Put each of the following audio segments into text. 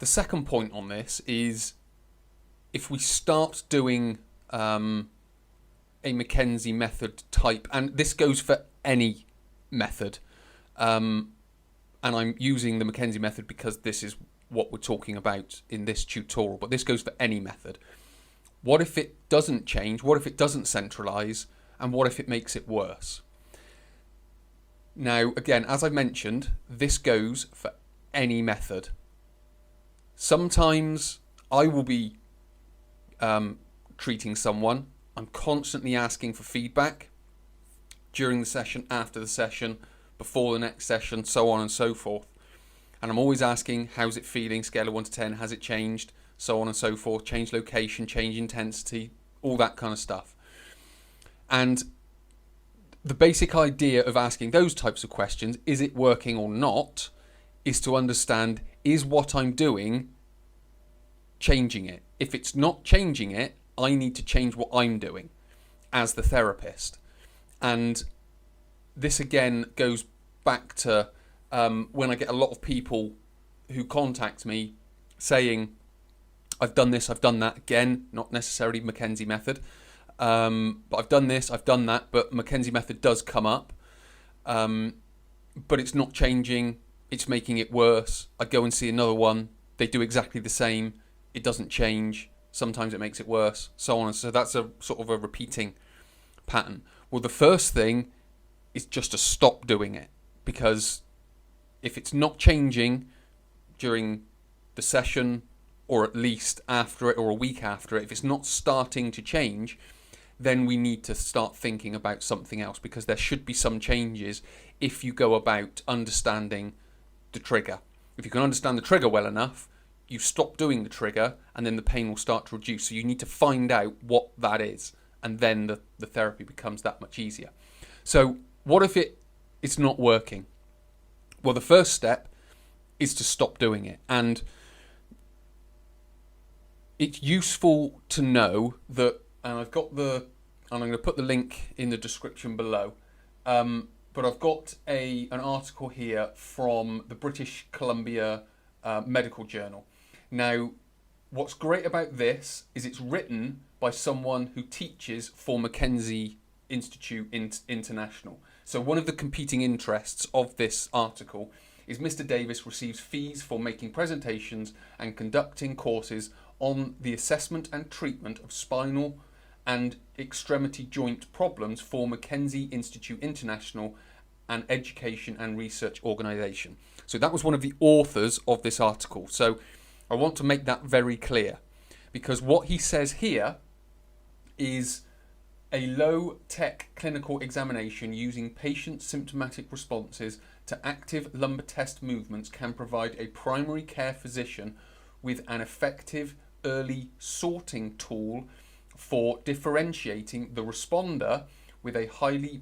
the second point on this is if we start doing a Mckenzie method type, and this goes for any method, and I'm using the Mckenzie method because this is what we're talking about in this tutorial, but this goes for any method. What if it doesn't change? What if it doesn't centralize? And what if it makes it worse? Now, again, as I mentioned, this goes for any method. Sometimes I will be treating someone. I'm constantly asking for feedback during the session, after the session, before the next session, so on and so forth. And I'm always asking, how's it feeling? Scale of 1 to 10, has it changed? So on and so forth. Change location, change intensity, all that kind of stuff. And the basic idea of asking those types of questions, is it working or not, is to understand, is what I'm doing changing it? If it's not changing it, I need to change what I'm doing as the therapist. And this again goes back to when I get a lot of people who contact me saying, I've done this, I've done that. Again, not necessarily Mckenzie method, but I've done this, I've done that, but Mckenzie method does come up, but it's not changing, it's making it worse. I go and see another one, they do exactly the same, it doesn't change, sometimes it makes it worse, so on. So that's a sort of a repeating pattern. Well, the first thing is just to stop doing it, because if it's not changing during the session, or at least after it, or a week after it, if it's not starting to change, then we need to start thinking about something else, because there should be some changes if you go about understanding the trigger. If you can understand the trigger well enough, you stop doing the trigger and then the pain will start to reduce. So you need to find out what that is, and then the therapy becomes that much easier. So what if it's not working? Well, the first step is to stop doing it. And it's useful to know that, and I'm going to put the link in the description below, but I've got an article here from the British Columbia Medical Journal. Now, what's great about this is it's written by someone who teaches for Mckenzie Institute International. So one of the competing interests of this article is Mr. Davis receives fees for making presentations and conducting courses on the assessment and treatment of spinal and extremity joint problems for Mckenzie Institute International, an education and research organisation. So that was one of the authors of this article. So I want to make that very clear, because what he says here is a low-tech clinical examination using patient symptomatic responses to active lumbar test movements can provide a primary care physician with an effective early sorting tool for differentiating the responder with a highly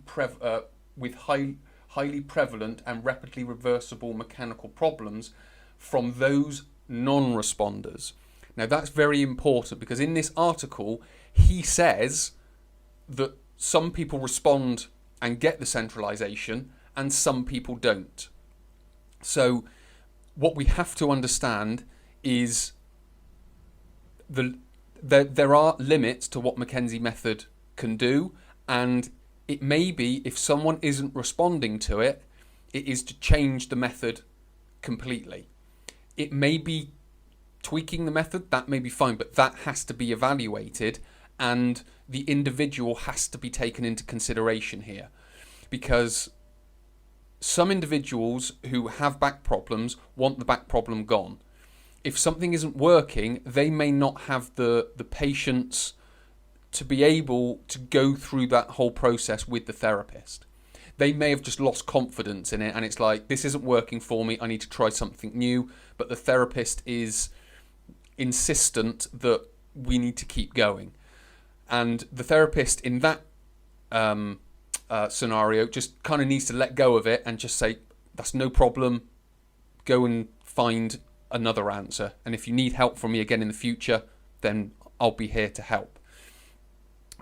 prevalent and rapidly reversible mechanical problems from those non-responders. Now that's very important, because in this article he says that some people respond and get the centralization and some people don't. So what we have to understand is there are limits to what Mckenzie method can do, and it may be, if someone isn't responding to it, it is to change the method completely. It may be tweaking the method, that may be fine, but that has to be evaluated, and the individual has to be taken into consideration here, because some individuals who have back problems want the back problem gone. If something isn't working, they may not have the patience to be able to go through that whole process with the therapist. They may have just lost confidence in it, and it's like, this isn't working for me, I need to try something new, but the therapist is insistent that we need to keep going. And the therapist in that scenario just kind of needs to let go of it and just say, that's no problem, go and find another answer, and if you need help from me again in the future, then I'll be here to help.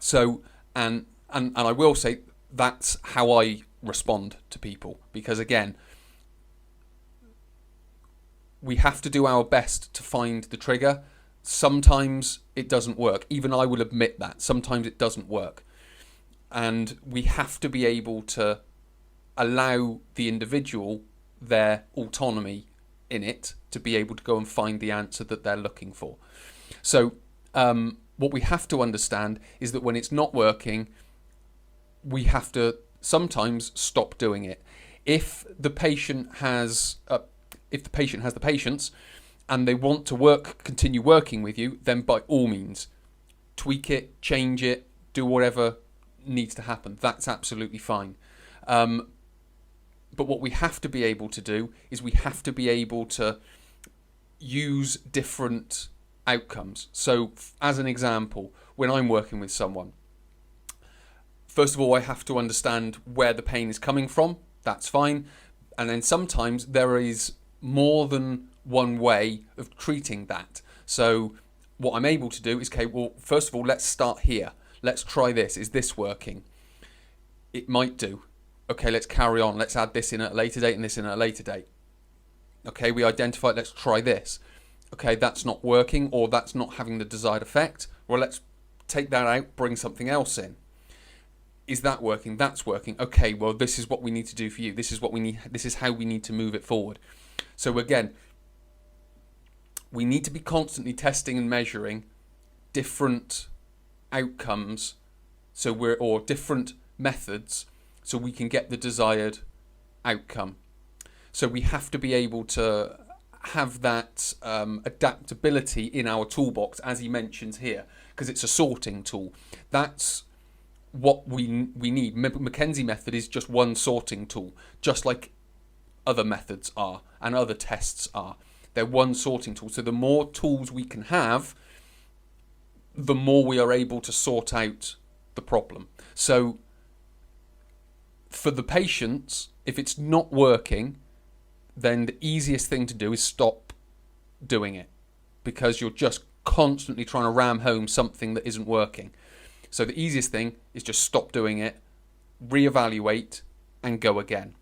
So, and I will say that's how I respond to people, because again, we have to do our best to find the trigger. Sometimes it doesn't work. Even I will admit that. Sometimes it doesn't work. And we have to be able to allow the individual their autonomy in it to be able to go and find the answer that they're looking for. So what we have to understand is that when it's not working, we have to sometimes stop doing it. If the patient has the patience and they want to continue working with you, then by all means, tweak it, change it, do whatever needs to happen. That's absolutely fine. But what we have to be able to do is we have to be able to use different outcomes. So as an example, when I'm working with someone, first of all, I have to understand where the pain is coming from. That's fine. And then sometimes there is more than one way of treating that. So what I'm able to do is, okay, well, first of all, let's start here. Let's try this. Is this working? It might do. Okay, let's carry on. Let's add this in at a later date and this in at a later date. Okay, we identified, let's try this. Okay, that's not working, or that's not having the desired effect. Well, let's take that out, bring something else in. Is that working? That's working. Okay, well, this is what we need to do for you. This is what we need. This is how we need to move it forward. So again, we need to be constantly testing and measuring different outcomes, or different methods, so we can get the desired outcome. So we have to be able to have that adaptability in our toolbox, as he mentions here, because it's a sorting tool. That's what we need. Mckenzie Method is just one sorting tool, just like other methods are and other tests are. They're one sorting tool. So the more tools we can have, the more we are able to sort out the problem. So for the patients, if it's not working, then the easiest thing to do is stop doing it, because you're just constantly trying to ram home something that isn't working. So the easiest thing is just stop doing it, reevaluate, and go again.